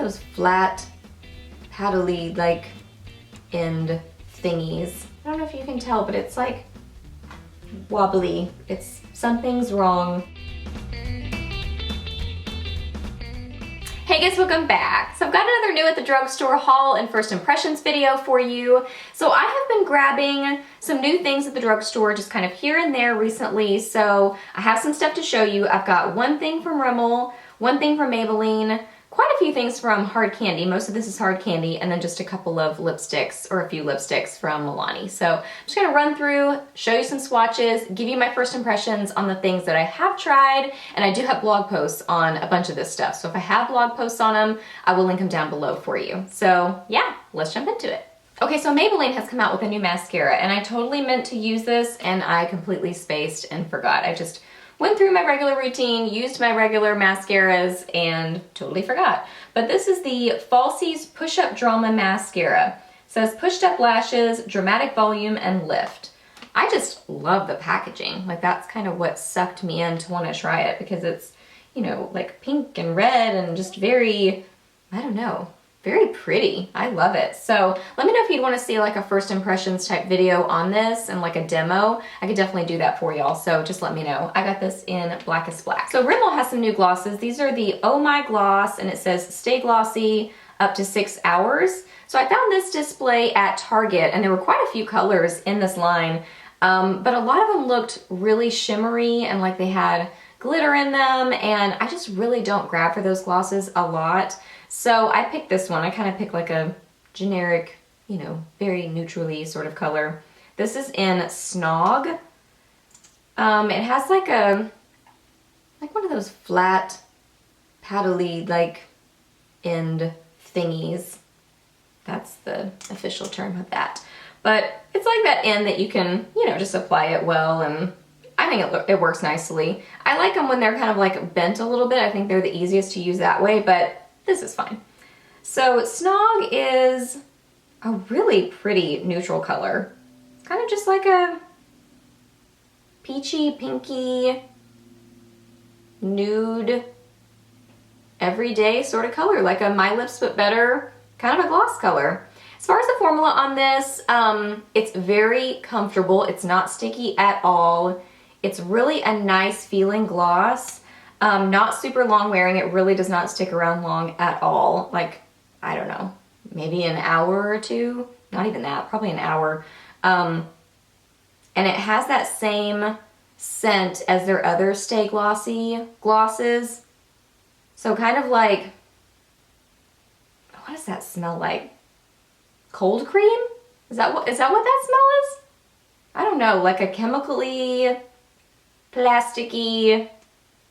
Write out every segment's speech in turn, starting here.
those flat, paddly, like, end thingies. I don't know if you can tell, but it's like wobbly. Something's wrong. Hey guys, welcome back. So I've got another new at the drugstore haul and first impressions video for you. So I have been grabbing some new things at the drugstore just kind of here and there recently. So I have some stuff to show you. I've got one thing from Rimmel, one thing from Maybelline, quite a few things from Hard Candy. Most of this is Hard Candy, and then just a couple of lipsticks, or a few lipsticks from Milani. So I'm just gonna run through, show you some swatches, give you my first impressions on the things that I have tried, and I do have blog posts on a bunch of this stuff. So if I have blog posts on them, I will link them down below for you. So yeah, let's jump into it. Okay, so Maybelline has come out with a new mascara, and I totally meant to use this, and I completely spaced and forgot. I just went through my regular routine, used my regular mascaras, and totally forgot. But this is the Falsies Push-Up Drama Mascara. It says pushed up lashes, dramatic volume, and lift. I just love the packaging. Like, that's kind of what sucked me in to want to try it, because it's, you know, like pink and red and just very, I don't know, very pretty. I love it. So let me know if you'd want to see like a first impressions type video on this and like a demo. I could definitely do that for y'all, so just let me know. I got this in Blackest Black. So Rimmel has some new glosses. These are the Oh My Gloss, and it says stay glossy up to 6 hours. So I found this display at Target, and there were quite a few colors in this line, but a lot of them looked really shimmery and like they had glitter in them, and I just really don't grab for those glosses a lot. So I picked this one. I kind of picked like a generic, you know, very neutrally sort of color. This is in Snog. It has like one of those flat, paddly, like, end thingies. That's the official term of that. But it's like that end that you can, you know, just apply it well, and I think it works nicely. I like them when they're kind of like bent a little bit. I think they're the easiest to use that way, but this is fine. So Snog is a really pretty neutral color. It's kind of just like a peachy, pinky, nude, everyday sort of color, like a My Lips But Better kind of a gloss color. As far as the formula on this, it's very comfortable. It's not sticky at all. It's really a nice feeling gloss. Not super long wearing. It really does not stick around long at all. Like, I don't know, maybe an hour or two, not even that, probably an hour. And it has that same scent as their other Stay Glossy glosses. So kind of like, what does that smell like? Cold cream? Is that what that smell is? I don't know, like a chemically, plasticky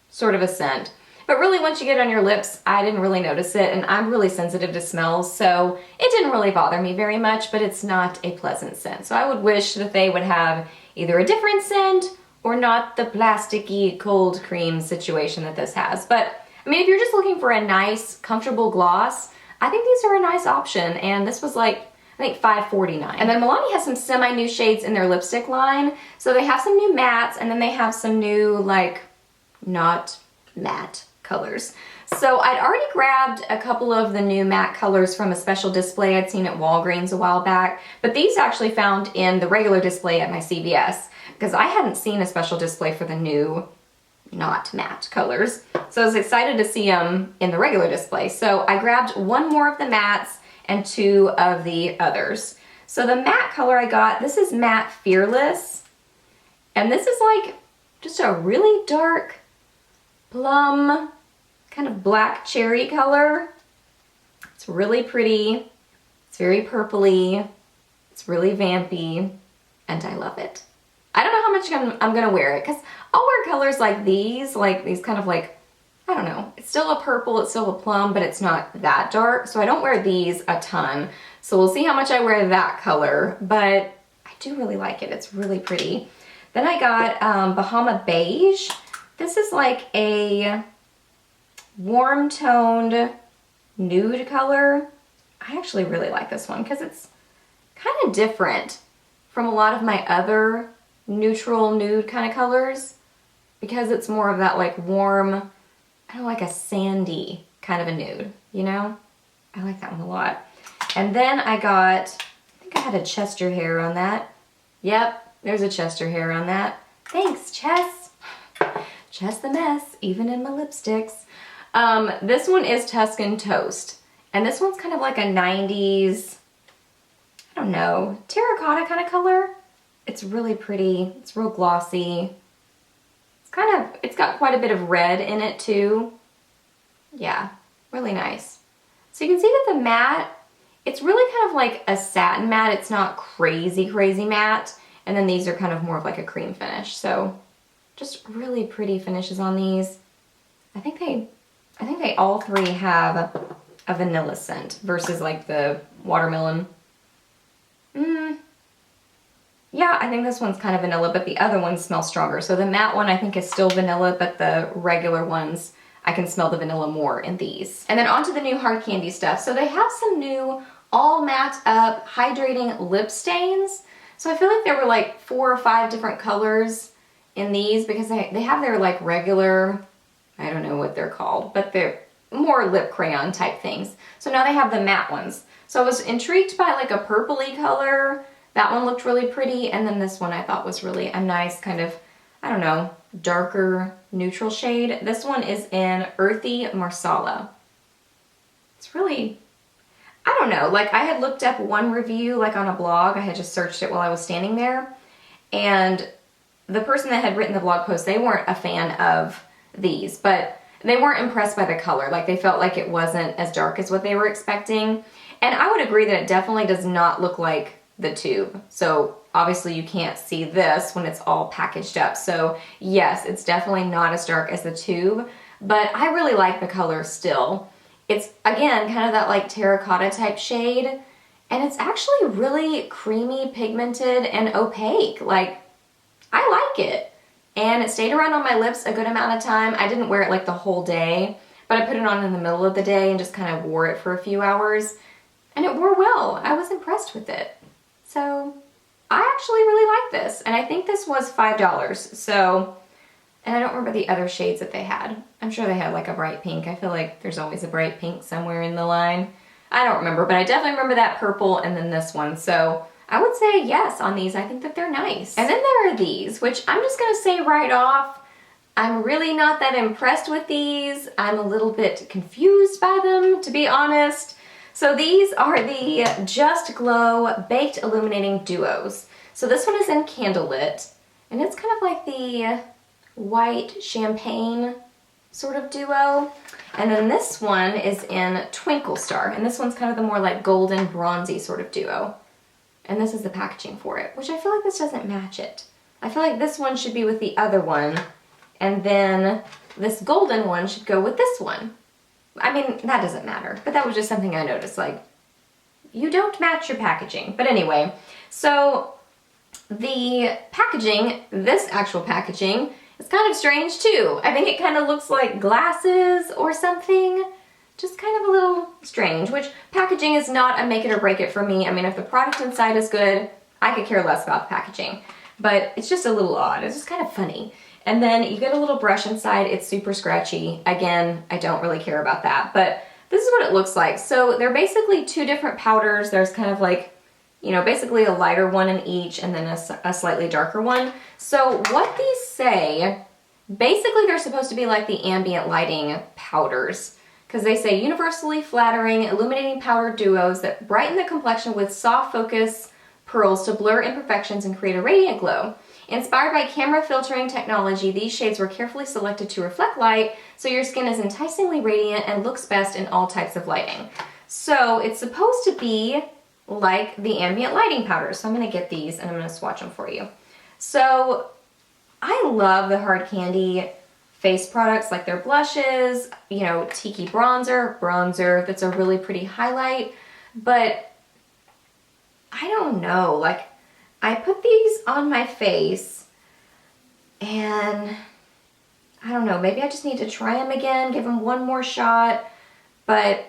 sort of a scent. But really, once you get it on your lips, I didn't really notice it, and I'm really sensitive to smells, so it didn't really bother me very much, but it's not a pleasant scent. So I would wish that they would have either a different scent or not the plasticky cold cream situation that this has. But I mean, if you're just looking for a nice, comfortable gloss, I think these are a nice option, and this was like, I think $5.49. And then Milani has some semi-new shades in their lipstick line. So they have some new mattes, and then they have some new, like, not matte colors. So I'd already grabbed a couple of the new matte colors from a special display I'd seen at Walgreens a while back, but these actually found in the regular display at my CVS, because I hadn't seen a special display for the new not matte colors. So I was excited to see them in the regular display. So I grabbed one more of the mattes and two of the others. So the matte color I got, this is Matte Fearless, and this is like just a really dark plum, kind of black cherry color. It's really pretty. It's very purpley. It's really vampy, and I love it. I don't know how much I'm gonna wear it, because I'll wear colors like these kind of like, I don't know, it's still a purple, it's still a plum, but it's not that dark, so I don't wear these a ton. So we'll see how much I wear that color, but I do really like it. It's really pretty. Then I got Bahama Beige. This is like a warm toned nude color. I actually really like this one because it's kind of different from a lot of my other neutral nude kind of colors, because it's more of that like warm, I don't know, like a sandy kind of a nude, you know? I like that one a lot. And then I think I had a Chester hair on that. Yep, there's a Chester hair on that. Thanks, Chess. Chess the mess, even in my lipsticks. This one is Tuscan Toast. And this one's kind of like a 90s, I don't know, terracotta kind of color. It's really pretty. It's real glossy. It's got quite a bit of red in it too. Yeah, really nice. So you can see that the matte, it's really kind of like a satin matte. It's not crazy, crazy matte. And then these are kind of more of like a cream finish. So just really pretty finishes on these. I think they all three have a vanilla scent versus like the watermelon. Yeah, I think this one's kind of vanilla, but the other ones smell stronger. So the matte one I think is still vanilla, but the regular ones, I can smell the vanilla more in these. And then onto the new hard candy stuff. So they have some new all matte up hydrating lip stains. So I feel like there were like 4 or 5 different colors in these because they have their like regular, I don't know what they're called, but they're more lip crayon type things. So now they have the matte ones. So I was intrigued by like a purpley color. That one looked really pretty. And then this one I thought was really a nice kind of, I don't know, darker neutral shade. This one is in Earthy Marsala. It's really, I don't know, like I had looked up one review like on a blog. I had just searched it while I was standing there. And the person that had written the blog post, they weren't a fan of these, but they weren't impressed by the color. Like they felt like it wasn't as dark as what they were expecting. And I would agree that it definitely does not look like the tube. So obviously you can't see this when it's all packaged up. So yes, it's definitely not as dark as the tube, but I really like the color still. It's again, kind of that like terracotta type shade. And it's actually really creamy, pigmented, and opaque. Like, I like it. And it stayed around on my lips a good amount of time. I didn't wear it like the whole day, but I put it on in the middle of the day and just kind of wore it for a few hours. And it wore well. I was impressed with it. So I actually really like this. And I think this was $5. So, and I don't remember the other shades that they had. I'm sure they had like a bright pink. I feel like there's always a bright pink somewhere in the line. I don't remember, but I definitely remember that purple and then this one. So I would say yes on these. I think that they're nice. And then there are these, which I'm just gonna say right off, I'm really not that impressed with these. I'm a little bit confused by them, to be honest. So these are the Just Glow Baked Illuminating Duos. So this one is in Candle Lit, and it's kind of like the white champagne sort of duo. And then this one is in Twinkle Star, and this one's kind of the more like golden bronzy sort of duo. And this is the packaging for it, which I feel like this doesn't match it. I feel like this one should be with the other one, and then this golden one should go with this one. I mean, that doesn't matter, but that was just something I noticed, like, you don't match your packaging. But anyway, so the packaging, this actual packaging, is kind of strange too. I think it kind of looks like glasses or something. Just kind of a little strange, which packaging is not a make it or break it for me. I mean, if the product inside is good, I could care less about the packaging. But it's just a little odd. It's just kind of funny. And then you get a little brush inside. It's super scratchy. Again, I don't really care about that. But this is what it looks like. So they're basically 2 different powders. There's kind of like, you know, basically a lighter one in each and then a slightly darker one. So what these say, basically they're supposed to be like the ambient lighting powders. Because they say universally flattering, illuminating powder duos that brighten the complexion with soft focus pearls to blur imperfections and create a radiant glow. Inspired by camera filtering technology, these shades were carefully selected to reflect light so your skin is enticingly radiant and looks best in all types of lighting. So it's supposed to be like the ambient lighting powders. So I'm going to get these and I'm going to swatch them for you. So I love the hard candy face products, like their blushes, you know, Tiki bronzer that's a really pretty highlight, but I don't know, like I put these on my face and I don't know, maybe I just need to try them again, give them one more shot, but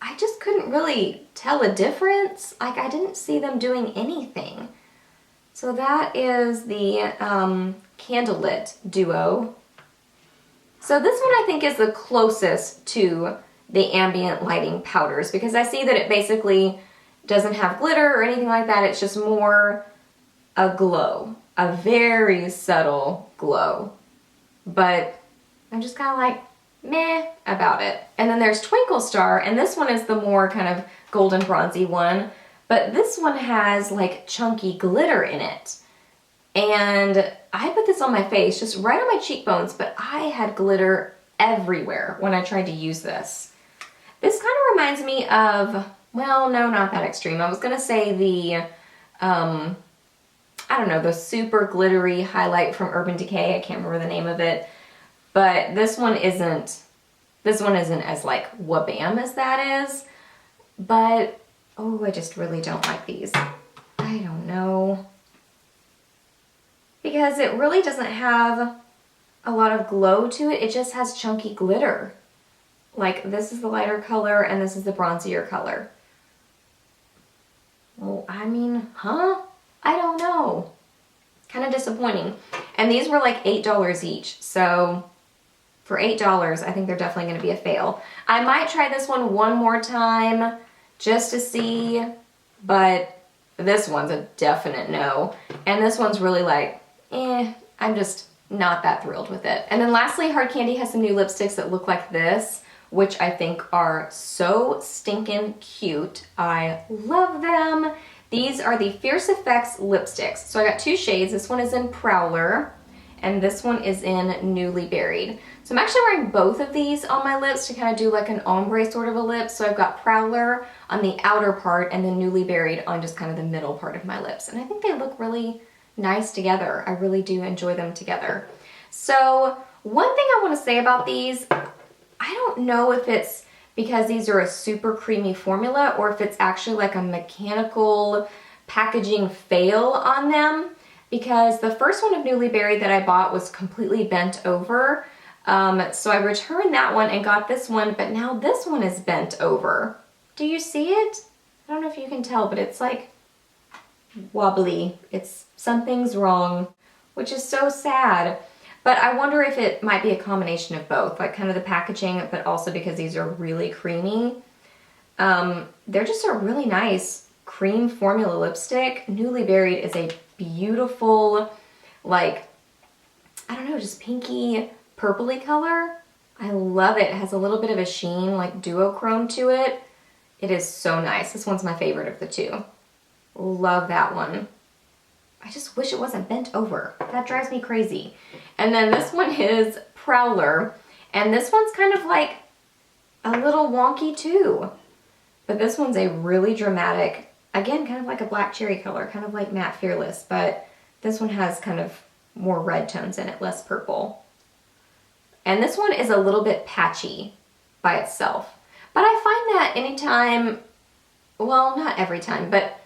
I just couldn't really tell a difference. Like I didn't see them doing anything. So that is the Candlelit Duo. So this one I think is the closest to the ambient lighting powders, because I see that it basically doesn't have glitter or anything like that. It's just more a glow, a very subtle glow. But I'm just kind of like meh about it. And then there's Twinkle Star, and this one is the more kind of golden bronzy one, but this one has like chunky glitter in it. And I put this on my face, just right on my cheekbones, but I had glitter everywhere when I tried to use this. This kind of reminds me of, well, no, not that extreme. I was gonna say the, I don't know, the super glittery highlight from Urban Decay. I can't remember the name of it, but this one isn't as like wha-bam as that is. But, oh, I just really don't like these. I don't know. Because it really doesn't have a lot of glow to it. It just has chunky glitter. Like, this is the lighter color and this is the bronzier color. Well, I mean, huh? I don't know. Kind of disappointing. And these were like $8 each. So for $8, I think they're definitely going to be a fail. I might try this one more time just to see, but this one's a definite no. And this one's really like, I'm just not that thrilled with it. And then lastly, Hard Candy has some new lipsticks that look like this, which I think are so stinking cute. I love them. These are the Fierce Effects lipsticks. So I got two shades. This one is in Prowler, and this one is in Newly Berried. So I'm actually wearing both of these on my lips to kind of do like an ombre sort of a lip. So I've got Prowler on the outer part and then Newly Berried on just kind of the middle part of my lips. And I think they look really nice together. I really do enjoy them together. So one thing I want to say about these, I don't know if it's because these are a super creamy formula or if it's actually like a mechanical packaging fail on them, because the first one of Newly Berried that I bought was completely bent over. So I returned that one and got this one, but now this one is bent over. Do you see it? I don't know if you can tell, but it's like wobbly. Something's wrong, which is so sad. But I wonder if it might be a combination of both, like kind of the packaging, but also because these are really creamy. They're just a really nice cream formula lipstick. Newly Berried is a beautiful, like, I don't know, just pinky, purpley color. I love it. It has a little bit of a sheen, like duochrome to it. It is so nice. This one's my favorite of the two. Love that one. I just wish it wasn't bent over. That drives me crazy. And then this one is Prowler, and this one's kind of like a little wonky too. But this one's a really dramatic, again, kind of like a black cherry color, kind of like Matte Fearless, but this one has kind of more red tones in it, less purple. And this one is a little bit patchy by itself. But I find that anytime, well, not every time, but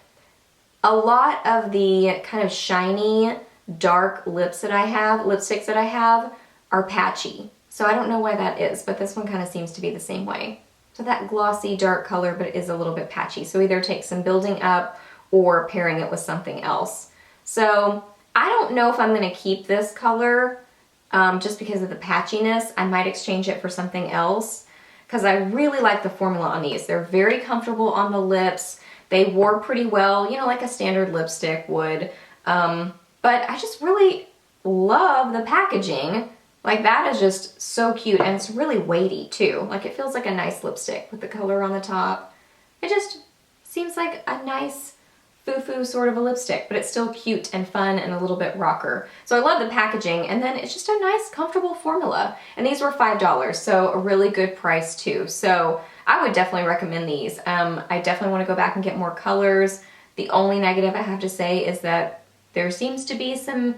a lot of the kind of shiny, dark lipsticks that I have are patchy. So I don't know why that is, but this one kind of seems to be the same way. So that glossy, dark color, but it is a little bit patchy. So either take some building up or pairing it with something else. So I don't know if I'm gonna keep this color just because of the patchiness. I might exchange it for something else because I really like the formula on these. They're very comfortable on the lips. They wore pretty well, you know, like a standard lipstick would. But I just really love the packaging. Like, that is just so cute, and it's really weighty too. Like, it feels like a nice lipstick with the color on the top. It just seems like a nice foo-foo sort of a lipstick, but it's still cute and fun and a little bit rocker. So I love the packaging, and then it's just a nice, comfortable formula. And these were $5, so a really good price too. So I would definitely recommend these. I definitely want to go back and get more colors. The only negative I have to say is that there seems to be some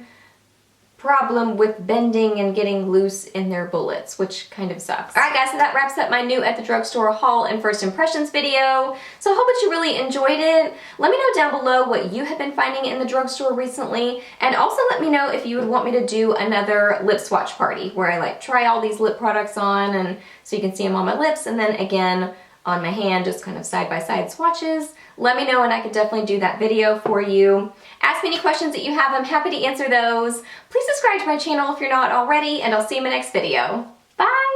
problem with bending and getting loose in their bullets, which kind of sucks. Alright guys, so that wraps up my new at the drugstore haul and first impressions video. So I hope that you really enjoyed it. Let me know down below what you have been finding in the drugstore recently, and also let me know if you would want me to do another lip swatch party where I like try all these lip products on, and so you can see them on my lips, and then again on my hand, just kind of side-by-side swatches. Let me know and I could definitely do that video for you. Ask me any questions that you have, I'm happy to answer those. Please subscribe to my channel if you're not already, and I'll see you in my next video. Bye!